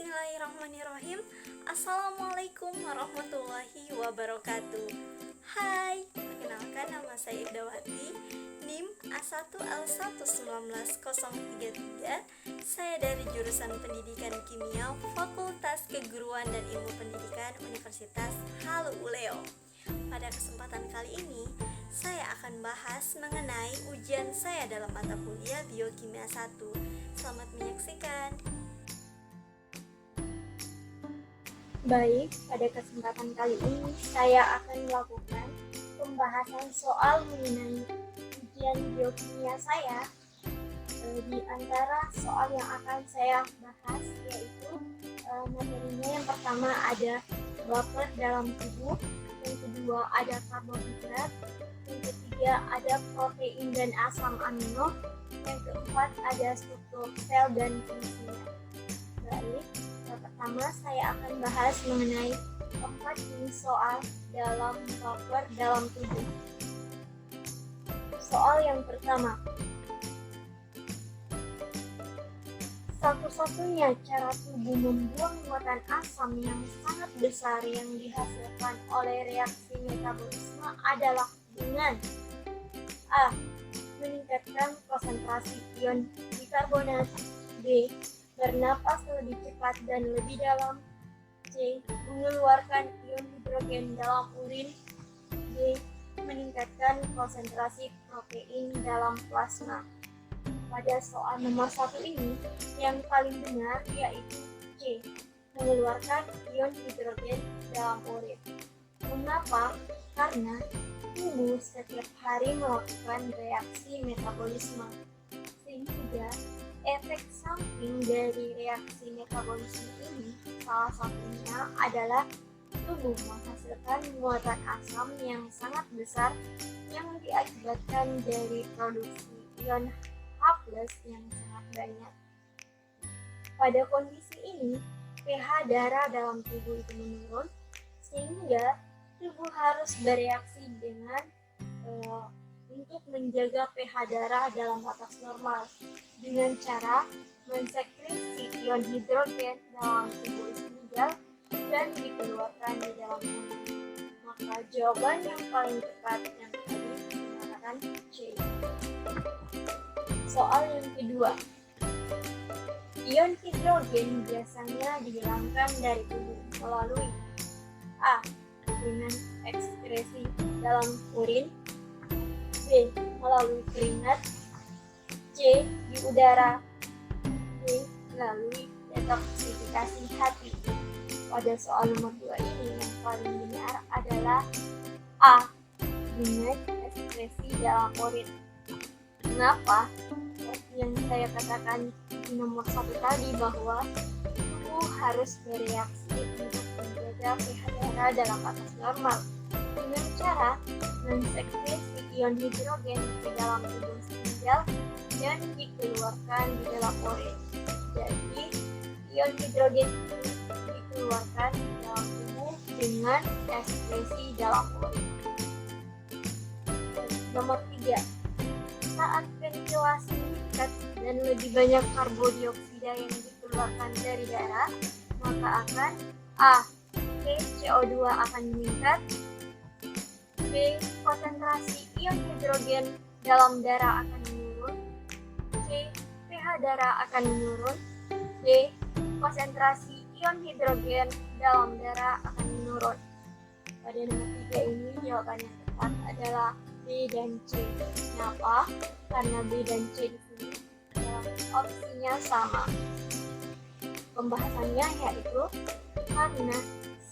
Bismillahirrahmanirrahim. Assalamualaikum warahmatullahi wabarakatuh. Hai, perkenalkan nama saya Irdawati, NIM A1L1919033. Saya dari jurusan Pendidikan Kimia, Fakultas Keguruan dan Ilmu Pendidikan Universitas Halu Uleo. Pada kesempatan kali ini, saya akan bahas mengenai ujian saya dalam mata kuliah Biokimia 1. Selamat menyaksikan. Baik, pada kesempatan kali ini saya akan melakukan pembahasan soal mengenai ujian biokimia saya. Di antara soal yang akan saya bahas yaitu materinya yang pertama ada baper dalam tubuh, yang kedua ada karbohidrat, yang ketiga ada protein dan asam amino, yang keempat ada struktur sel dan fungsinya. Baik, pertama saya akan bahas mengenai 4 jenis soal dalam baper dalam tubuh. Soal yang pertama, satu-satunya cara tubuh membuang muatan asam yang sangat besar yang dihasilkan oleh reaksi metabolisme adalah dengan A. Meningkatkan konsentrasi ion bikarbonat, B. Bernapas lebih cepat dan lebih dalam, C. Mengeluarkan ion hidrogen dalam urin, D. Meningkatkan konsentrasi protein dalam plasma. Pada soal nomor 1 ini, yang paling benar yaitu C. Mengeluarkan ion hidrogen dalam urin. Mengapa? Karena tubuh setiap hari melakukan reaksi metabolisme, sehingga efek samping dari reaksi metabolisme ini salah satunya adalah tubuh menghasilkan muatan asam yang sangat besar yang diakibatkan dari produksi ion H+ yang sangat banyak. Pada kondisi ini, pH darah dalam tubuh itu menurun, sehingga tubuh harus bereaksi dengan untuk menjaga pH darah dalam batas normal dengan cara mensekresi ion hidrogen dalam tubuh ginjal dan dikeluarkan di dalam tubuh. Maka jawaban yang paling tepat yang tadi mengatakan C. Soal yang kedua, ion hidrogen biasanya dihilangkan dari tubuh melalui A. Dengan ekskresi dalam urin, B. Melalui keringat, C. Di udara, D. Melalui detoksifikasi hati. Pada soal nomor 2 ini yang paling benar adalah A. Dengan ekskresi dalam urin. Mengapa? Seperti yang saya katakan di nomor 1 tadi bahwa tubuh harus bereaksi untuk menjaga pH darah dalam batas normal dengan cara mensekresi ion hidrogen ke dalam tubuh ginjal dan dikeluarkan di dalam urin. Jadi, ion hidrogen dikeluarkan di dalam tubuh dengan ekskresi dalam urin. Nomor 3, saat ventilasi meningkat dan lebih banyak karbodioksida yang dikeluarkan dari darah, maka akan A. CO2 akan meningkat, B. Konsentrasi ion hidrogen dalam darah akan menurun, C. pH darah akan menurun, D. Konsentrasi ion hidrogen dalam darah akan menurun. Pada nomor 3 ini jawaban yang tepat adalah B dan C. Kenapa? Karena B dan C di sini opsinya sama. Pembahasannya yaitu karena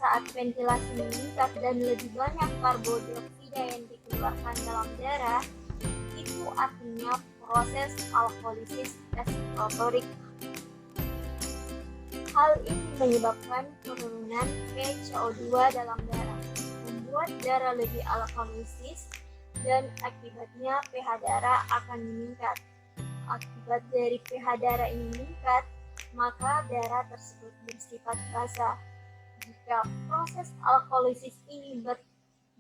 saat ventilasi meningkat dan lebih banyak karbodioksida yang dikeluarkan dalam darah, itu artinya proses alkolisis resviratorik. Hal ini menyebabkan penurunan CO2 dalam darah, membuat darah lebih alkolisis dan akibatnya pH darah akan meningkat. Akibat dari pH darah ini meningkat, maka darah tersebut bersifat basa. Jika proses alkolisis ini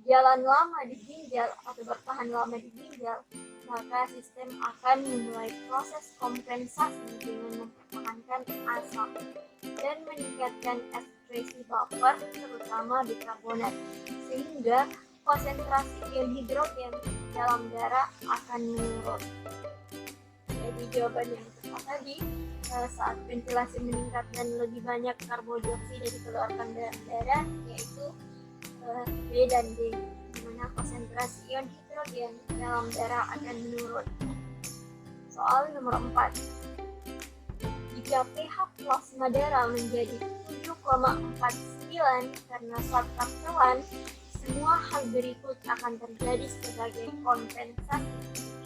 jalan lama di ginjal atau bertahan lama di ginjal, maka sistem akan memulai proses kompensasi dengan mempertahankan asam dan meningkatkan ekskresi buffer terutama bikarbonat, sehingga konsentrasi ion hidrogen dalam darah akan menurun. Jadi jawaban yang tepat tadi, saat ventilasi meningkat dan lebih banyak karbodioksida dikeluarkan dalam darah, yaitu B dan D, di mana konsentrasi ion hidrogen dalam darah akan menurun. Soal nomor 4. Jika pH plasma darah menjadi 7,49 karena subkapselan, semua hal berikut akan terjadi sebagai kompensasi,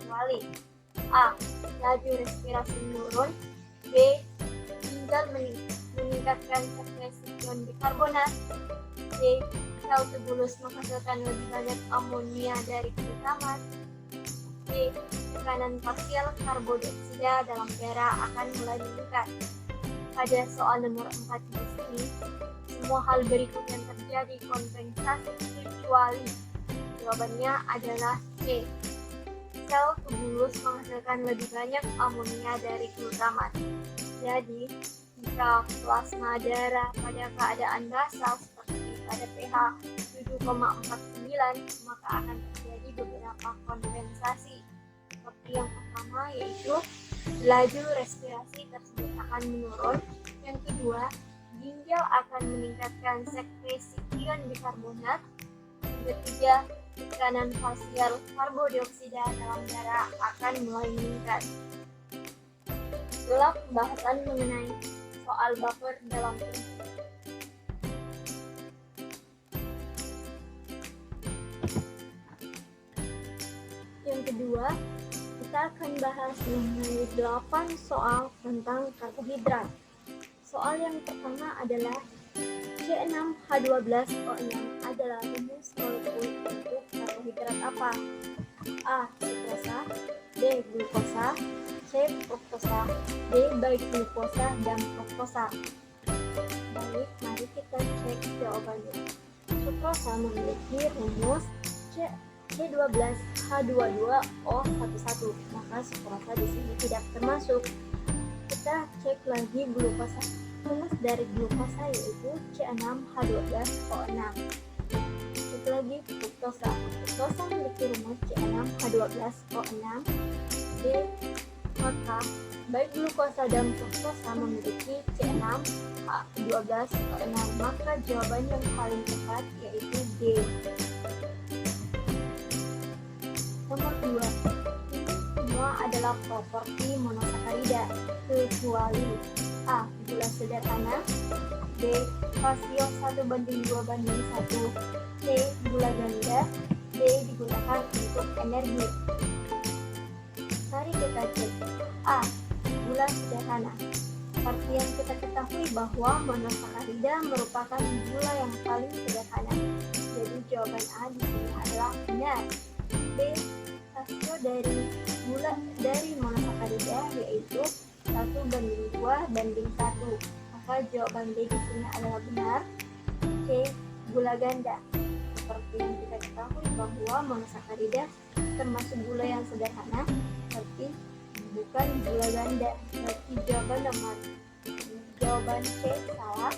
kecuali A. Laju respirasi menurun, B. Ginjal meningkatkan sekresi ion bikarbonat, C. Sel tubulus menghasilkan lebih banyak amonia dari glutamat, D. Tekanan parsial karbodioksida dalam darah akan mulai meningkat. Pada soal nomor 4 di sini, semua hal berikut yang terjadi kompensasi kecuali jawabannya adalah C. Sel tubulus menghasilkan lebih banyak amonia dari glutamat. Jadi, jika plasma darah pada keadaan basal seperti pada pH 7,49, maka akan terjadi beberapa kompensasi. Seperti yang pertama, yaitu laju respirasi tersebut akan menurun. Yang kedua, ginjal akan meningkatkan sekresi ion bikarbonat. Yang ketiga, tekanan parsial karbodioksida dalam darah akan mulai meningkat. Itulah pembahasan mengenai soal buffer dalam tubuh. Yang kedua, kita akan bahas mengenai 8 soal tentang karbohidrat. Soal yang pertama adalah C6H12O6 adalah rumus molekul untuk karbohidrat apa? A. Sukrosa, B. Glukosa, C. Fruktosa, D. Baik glukosa dan fruktosa. Baik, mari kita cek jawabannya. Sukrosa memiliki rumus C12H22O11, maka sukrosa di sini tidak termasuk. Kita cek lagi glukosa. Rumus dari glukosa yaitu C6H12O6. Cek lagi fruktosa. Fruktosa memiliki rumus C6H12O6. D. Maka baik glukosa dan fruktosa memiliki C6H12O6, maka jawaban yang paling tepat yaitu D. Nomor 2. Ini semua adalah properti monosakarida kecuali A. Gula sederhana, B. Rasio 1:2:1, C. Gula ganda, D. Digunakan untuk energi. Mari kita cek. A. Gula sederhana. Seperti yang kita ketahui bahwa monosakarida merupakan gula yang paling sederhana. Jadi jawaban A di sini adalah benar. B. Rasio dari gula dari monosakarida yaitu 1:2:1, maka jawaban B di sini adalah benar. C. Gula ganda. Seperti yang kita ketahui bahwa monosakarida termasuk gula yang sederhana, tapi bukan gula ganda. Berarti jawaban C salah.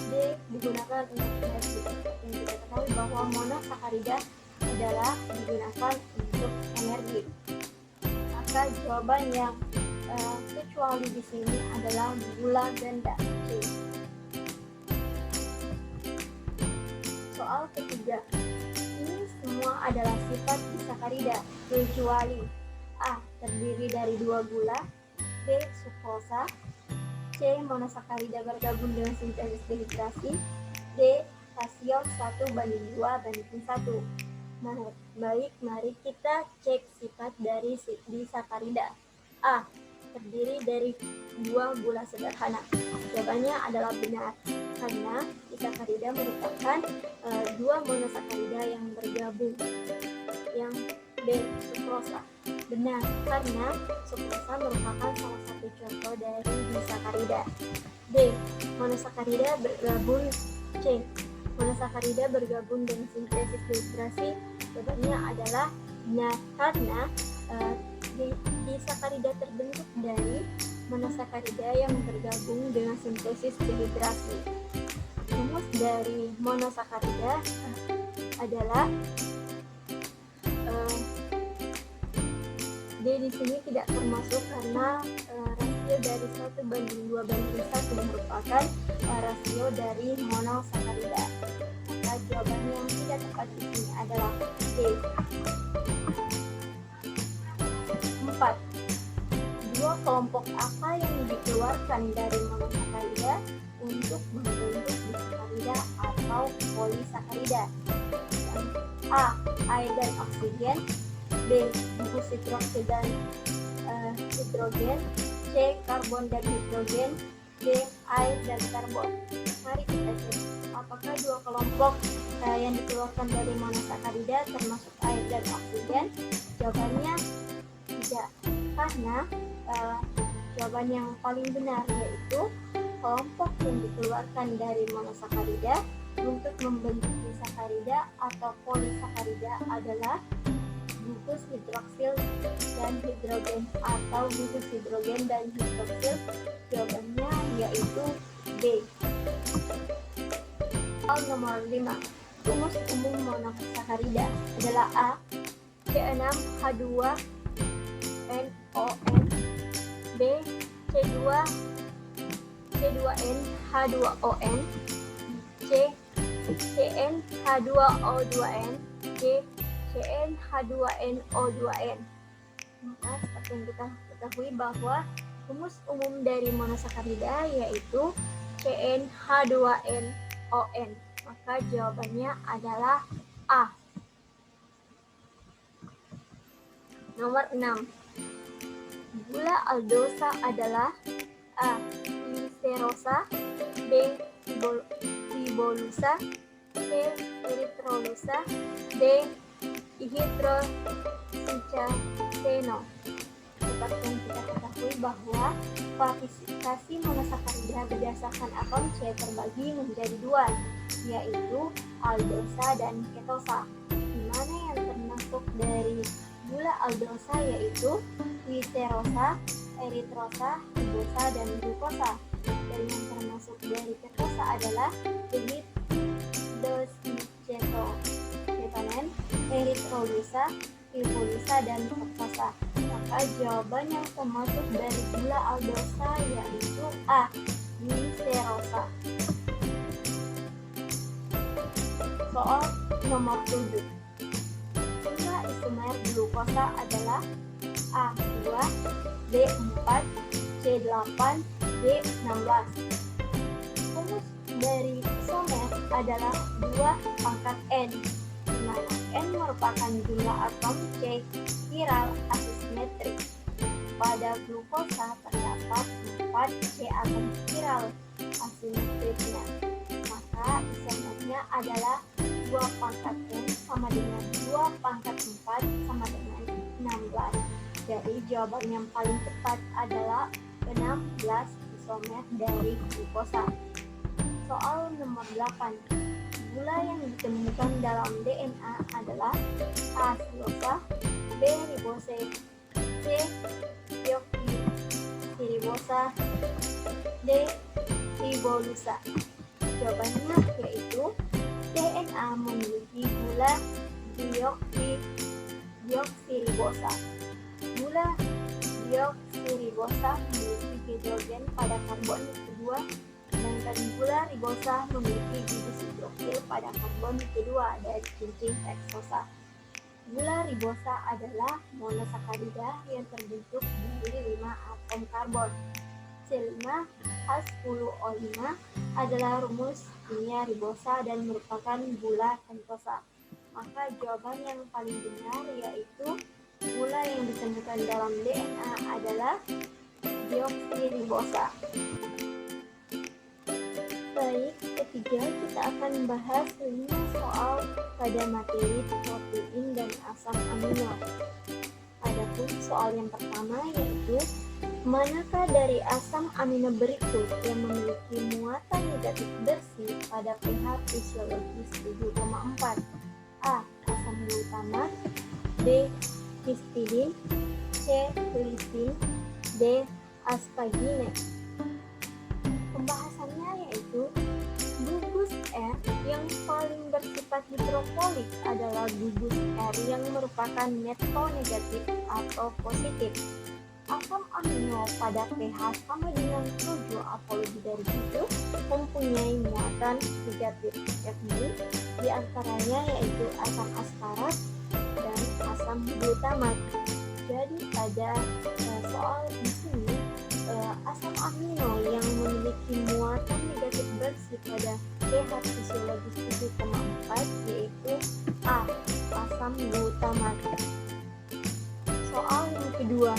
D. Digunakan untuk energi. Yang kita ketahui bahwa monosakarida adalah digunakan untuk energi. Maka jawaban yang kecuali di sini adalah gula ganda. C. Soal ketiga. Ini semua adalah sifat disakarida kecuali A. Terdiri dari 2 gula, B. Sukrosa, C. Monosakarida bergabung dengan sintesis dehidrasi, D. Rasio 1:2:1. Baik, mari kita cek sifat dari disakarida. A. Terdiri dari 2 gula sederhana. Jawabannya adalah benar, karena disakarida merupakan 2 monosakarida yang bergabung. Yang B. Sukrosa. Benar, karena sukrosa merupakan salah satu contoh dari disakarida. D. Monosakarida bergabung. C. monosakarida bergabung dengan sintesis dehidrasi? Jawabannya adalah nah, karena disakarida terbentuk dari monosakarida yang bergabung dengan sintesis dehidrasi. Rumus dari monosakarida adalah D di sini tidak termasuk karena rasio dari 1:2:1 merupakan rasio dari monosakarida. Maka jawaban yang tidak tepat di sini adalah D. 4. Dua kelompok apa yang dikeluarkan dari monosakarida untuk membentuk disakarida atau polisakarida? A. Air dan oksigen. B. Gugus hidroksid dan hidrogen. C. Karbon dan hidrogen. D. Air dan karbon. Mari kita cek apakah dua kelompok yang dikeluarkan dari monosakarida termasuk air dan oksigen. Jawabannya tidak, karena jawaban yang paling benar yaitu kelompok yang dikeluarkan dari monosakarida untuk membentuk disakarida atau polisakarida adalah gugus hidroksil dan hidrogen atau gugus hidrogen dan hidroksil. Jawabannya yaitu B. Soal nomor 5. Rumus umum monosakarida adalah A. C6H2NON. B. C2N2H2ON. C. CnH2O2n. D. CnH2nO2n. Maka seperti yang kita ketahui bahwa rumus umum dari monosakarida yaitu CnH2nOn. Maka jawabannya adalah A. Nomor 6. Gula aldosa adalah A. Gliserosa. B. Ribolusa. C. Eritrolusa. D. Dihidroxyceno. Seperti yang kita ketahui bahwa klasifikasi monosakarida berdasarkan atom C terbagi menjadi dua, yaitu aldosa dan ketosa. Di mana yang termasuk dari gula aldosa yaitu gliserosa, eritrosa, ribosa, dan glukosa. Dan yang termasuk dari ketosa adalah dihidroxycetonen, eritrolusa, ribolusa, dan fruktosa. Maka jawaban yang termasuk dari gula aldosa yaitu A. Gliserosa. Soal nomor 7. Jumlah isomer glukosa adalah A2, B4, C8, B16. Rumus dari isomer adalah 2 pangkat N, di mana N merupakan jumlah atom C spiral asimetrik. Pada glukosa terdapat 4 C atom spiral asimetriknya. Maka isomernya adalah 2 pangkat N sama dengan 2 pangkat 4 sama dengan 16. Jadi jawaban yang paling tepat adalah 16 isomer dari glukosa. Soal nomor 8. Gula yang ditemukan dalam DNA adalah A. Silosa, B. Ribose, C. Deoksirribosa, D. Ribolusa. Jawabannya yaitu DNA memiliki gula deoksirribosa. Gula deoksirribosa memiliki hidrogen pada karbon kedua, sedangkan gula ribosa memiliki gugus hidroksil pada karbon kedua dari cincin heksosa. Gula ribosa adalah monosakarida yang terbentuk dari 5 atom karbon. C5H10O5 adalah rumus kimia ribosa dan merupakan gula pentosa. Maka jawaban yang paling benar yaitu gula yang ditemukan dalam DNA adalah deoksirribosa. Baik, ketiga kita akan membahas 5 soal pada materi protein dan asam amino. Adapun soal yang pertama yaitu Manakah dari asam amino berikut yang memiliki muatan negatif bersih pada pH fisiologis 7,4? A. Asam glutamat, B. Histidin, C. Lisin, D. Aspagine. Pembahasannya yaitu gugus R yang paling bersifat hidrofolik adalah gugus R yang merupakan netronegatif atau positif. Asam amino pada pH sama dengan 7 atau lebih dari itu mempunyai muatan negatif, yakni diantaranya yaitu asam asparat dan asam glutamat. Jadi pada soal di sini asam amino yang memiliki muatan negatif bersih pada pH fisiologis 7,4 yaitu A. Asam glutamat. Soal yang kedua,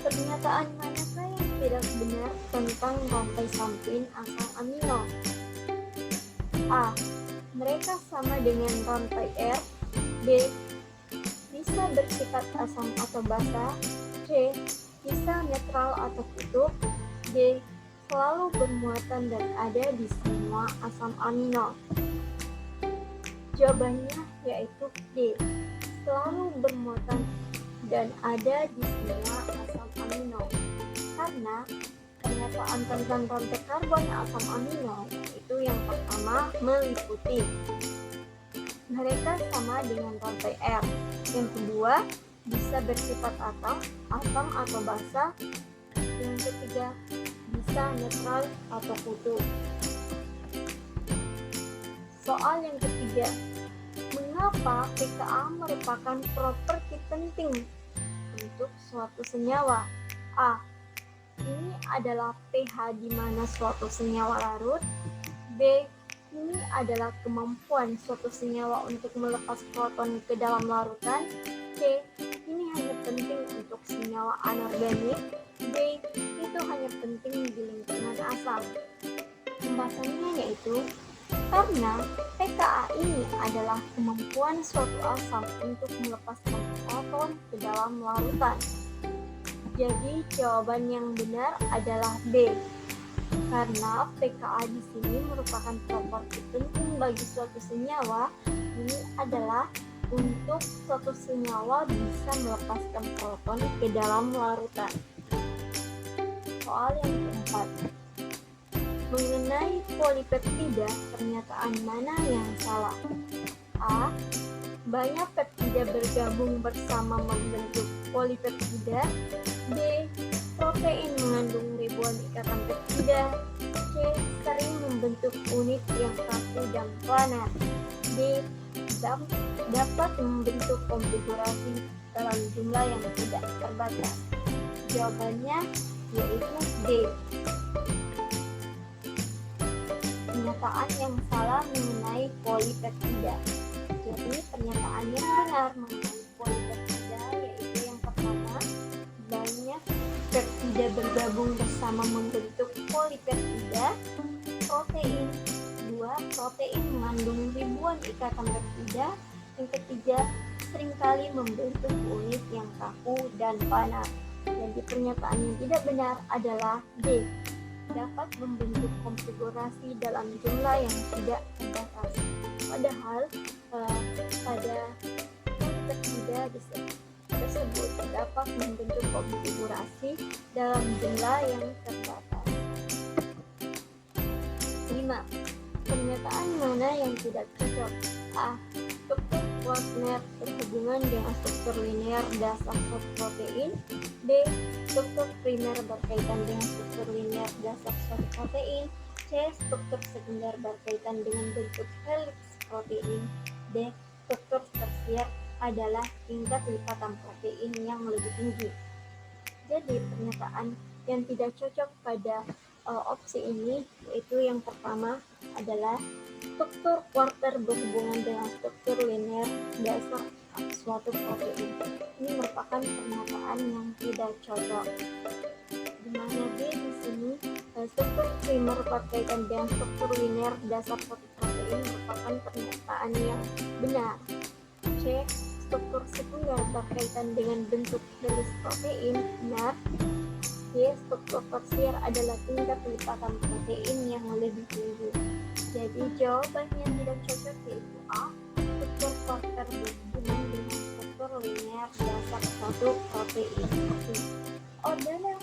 pernyataan manakah yang tidak benar tentang rantai samping asam amino? A. Mereka sama dengan rantai R. B. Bisa bersifat asam atau basa. C. Bisa netral atau kutub. D. Selalu bermuatan dan ada di semua asam amino. Jawabannya yaitu D. Selalu bermuatan dan ada di semua asam amino. Karena pernyataan tentang rantai karbon asam amino itu yang pertama meliputi mereka sama dengan rantai R. Yang kedua, bisa bersifat asam atau basa. Yang ketiga, bisa netral atau kutub. Soal yang ketiga, mengapa pKa merupakan properti penting untuk suatu senyawa? A. Ini adalah pH di mana suatu senyawa larut. B. Ini adalah kemampuan suatu senyawa untuk melepas proton ke dalam larutan. C. Ini hanya penting untuk senyawa anorganik. D. Itu hanya penting di lingkungan asam. Pembahasannya yaitu karena pKa ini adalah kemampuan suatu asam untuk melepaskan proton ke dalam larutan. Jadi jawaban yang benar adalah B. Karena pKa di sini merupakan properti penting bagi suatu senyawa, ini adalah untuk suatu senyawa bisa melepaskan proton ke dalam larutan. Soal yang keempat, mengenai polipeptida, pernyataan mana yang salah? A. Banyak peptida bergabung bersama membentuk polipeptida. B. Protein mengandung ribuan ikatan peptida. C. Sering membentuk unit yang kaku dan planar. D. Dapat membentuk konfigurasi dalam jumlah yang tidak terbatas. Jawabannya yaitu D. Pernyataan yang salah mengenai polipeptida. Jadi pernyataan yang benar mengenai polipeptida yaitu yang pertama, banyak peptida bergabung bersama membentuk polipeptida. Protein. 2. Protein mengandung ribuan ikatan peptida. Yang ketiga, seringkali membentuk unit yang kaku dan panas. Jadi pernyataan yang tidak benar adalah D. Dapat membentuk konfigurasi dalam jumlah yang tidak terbatas. Padahal pada peptida tersebut dapat membentuk konfigurasi dalam jumlah yang terbatas. 5. Pernyataan mana yang tidak cocok? A. Struktur Wagner berhubungan dengan struktur linear dasar suatu protein. B. Struktur primer berkaitan dengan struktur linear dasar suatu protein. C. Struktur sekunder berkaitan dengan bentuk heliks protein. D. Struktur tersier adalah tingkat lipatan protein yang lebih tinggi. Jadi pernyataan yang tidak cocok pada opsi ini yaitu yang pertama adalah struktur quarter berhubungan dengan struktur linear dasar suatu protein. Ini merupakan pernyataan yang tidak cocok. Di mana B di sini struktur primer berkaitan dengan struktur linear dasar suatu protein merupakan pernyataan yang benar. C. Struktur sekunder berkaitan dengan bentuk heliks protein benar. D. struktur tersier adalah tingkat lipatan protein yang lebih tinggi. Jadi jawaban yang tidak cocok yaitu A. Struktur quarter berhubungan dengan struktur linear dasar suatu protein. Organel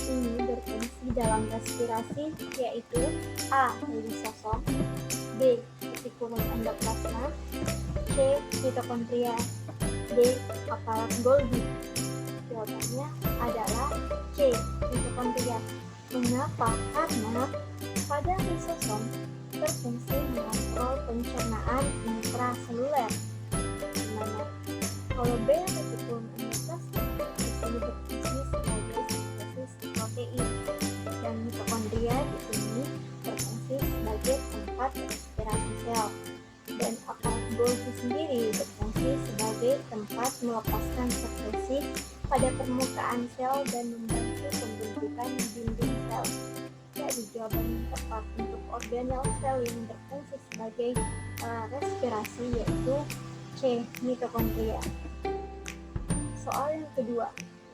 ini berfungsi dalam respirasi yaitu A. Lisosom, B. Retikulum endoplasma, C. Mitokondria, D. Aparat Golgi. Jawabannya adalah C. Mitokondria. Mengapa? Karena pada lisosom berfungsi mengontrol pencernaan intraseluler. Dimana kalau B. Retikulum endoplasma disini berfungsi sebagai sintesis protein dan mitokondria di sini berfungsi sebagai tempat respirasi sel, dan aparat Golgi sendiri berfungsi sebagai tempat melepaskan sekresi pada permukaan sel dan membantu pembentukan dinding sel. Jadi jawaban yang tepat untuk organel sel yang berfungsi sebagai respirasi yaitu C. Mitokondria. Soal yang kedua,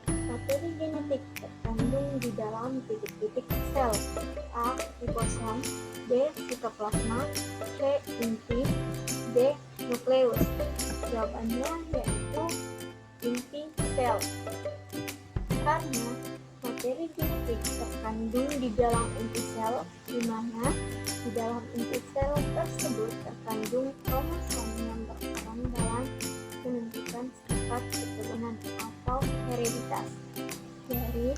materi genetik terkandung di dalam titik-titik sel. A. Ribosom, B. Sitoplasma, C. Inti, D. Nukleus. Jawabannya yaitu inti sel. Karena materi genetik terkandung di dalam inti sel, di mana di dalam inti sel tersebut terkandung kromosom yang berperan dalam menentukan sifat keturunan atau hereditas. Dari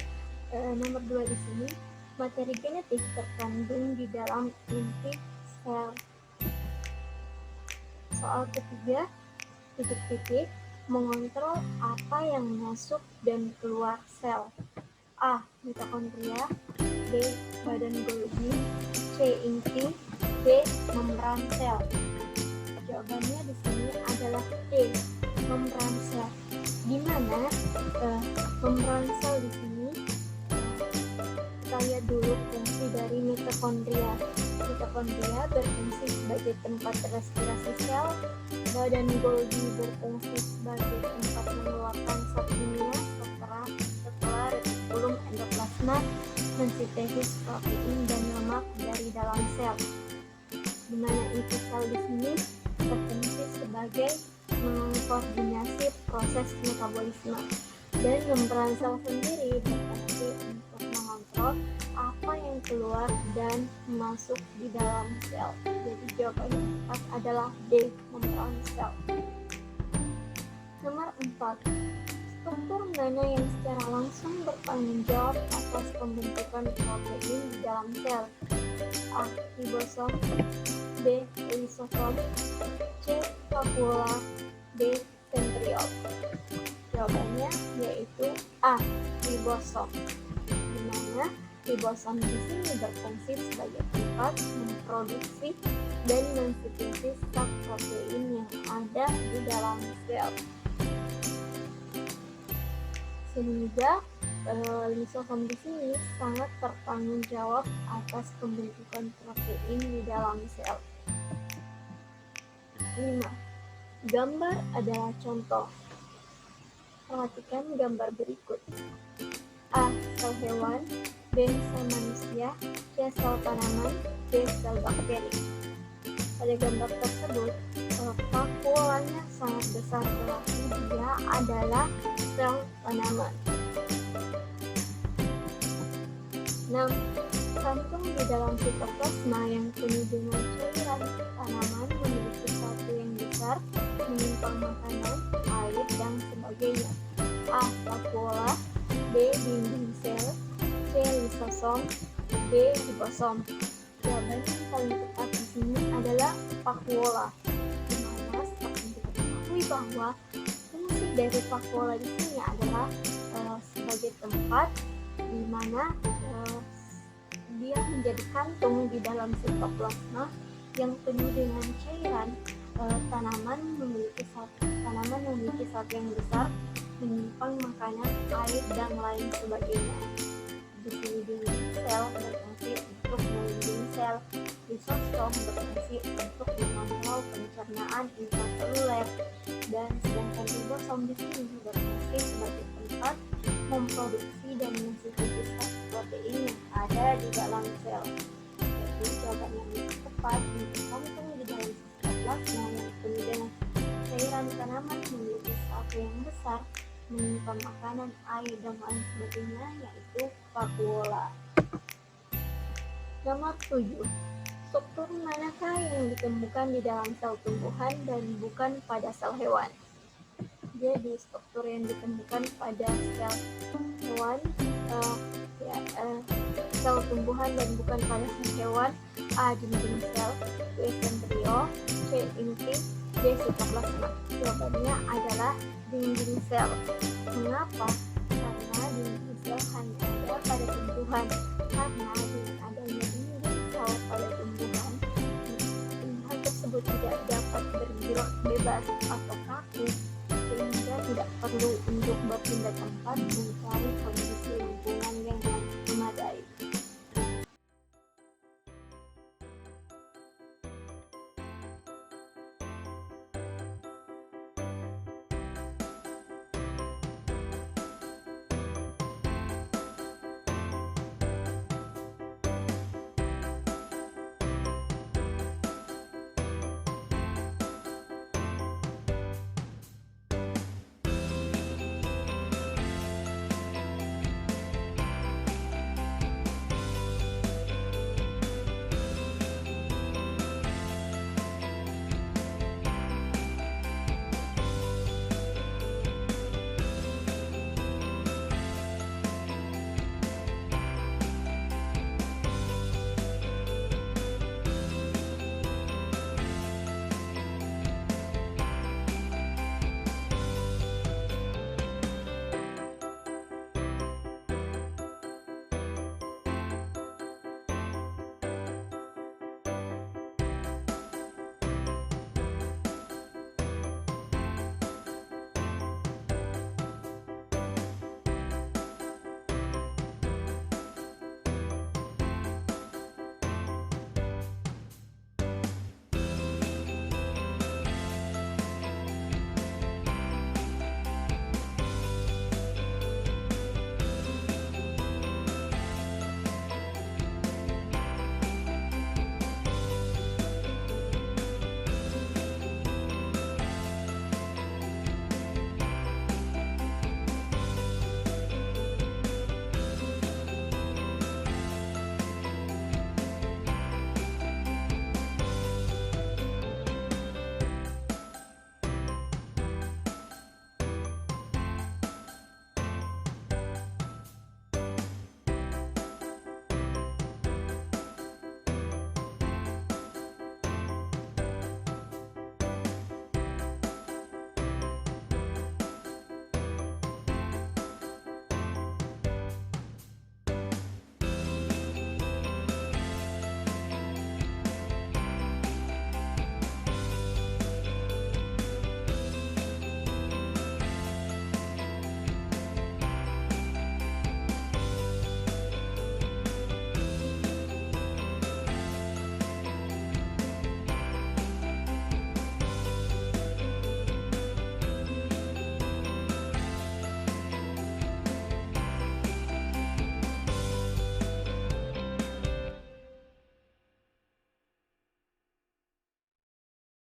nomor 2 di sini, materi genetik terkandung di dalam inti sel. Soal ketiga, titik-titik mengontrol apa yang masuk dan keluar sel. A. Mitokondria, B. Badan Golgi, C. Inti, D. Membran sel. Jawabannya di sini adalah D. Membran sel. Di mana membran sel di sini kita lihat dulu fungsi dari mitokondria. Mitokondria berfungsi sebagai tempat respirasi sel, badan Golgi berfungsi sebagai tempat mengeluarkan zat kimia setelah retikulum endoplasma mensintesis protein dan lemak dari dalam sel. Di mana inti sel di sini berfungsi sebagai mengkoordinasi proses metabolisme, dan membran sel sendiri berfungsi untuk mengontrol apa yang keluar dan masuk di dalam sel. Jadi jawaban yang tepat adalah D. Membran sel. Nomor 4. Struktur mana yang secara langsung bertanggung jawab atas pembentukan protein di dalam sel? A. Ribosom, B. Lisosom, C. Vakuola, D. Centriole. Jawabannya yaitu A. Ribosom. Di mana ribosom di sini berfungsi sebagai tempat memproduksi dan mensintesis zat protein yang ada di dalam sel. Sehingga lisosom di sini sangat bertanggung jawab atas pembentukan protein di dalam sel. 5. Gambar adalah contoh. Perhatikan gambar berikut. A. Sel hewan, B. Sel manusia, C. Sel tanaman, D. Sel bakteri. Pada gambar tersebut, vakuolanya sangat besar, berarti dia adalah sel tanaman. 6. Kantung di dalam sitoplasma yang penuh dengan cairan tanaman memiliki satu yang besar, menyimpan makanan, air, dan sebagainya. A. Vakuola, B. Dinding sel, C. Lisosom, D. Ribosom. Jawaban yang paling tepat di sini adalah vakuola. Dimana seperti kita ketahui bahwa fungsi dari vakuola di sini adalah sebagai tempat di mana dia menjadi kantung di dalam sitoplasma yang penuh dengan cairan. Tanaman memiliki satu yang besar, menyimpan makanan, air, dan lain sebagainya. Di sini sel berfungsi untuk melindungi sel lisosom berfungsi untuk mengontrol pencernaan intraseluler, dan sedangkan ribosom di sini berfungsi sebagai tempat memproduksi dan mensintesis protein yang ada di dalam sel. Jadi jawaban yang lebih tepat tergantung di dalam sitoplasma yang penuh dengan cairan tanaman memiliki saldo yang besar menyimpan makanan, air, dan lain sebagainya, yaitu vakuola. Nomor 7. Struktur manakah yang ditemukan di dalam sel tumbuhan dan bukan pada sel hewan? Jadi struktur yang ditemukan pada sel hewan, sel tumbuhan dan bukan pada sel hewan: A. Dinding sel, B. embrio, C. inti, D. sitoplasma. Jawabannya adalah dinding sel. Mengapa? Karena dinding sel hanya ada pada tumbuhan. Karena dengan adanya dinding sel pada tumbuhan tersebut tidak dapat bergerak bebas atau kaku, sehingga tidak perlu untuk berpindah tempat mencari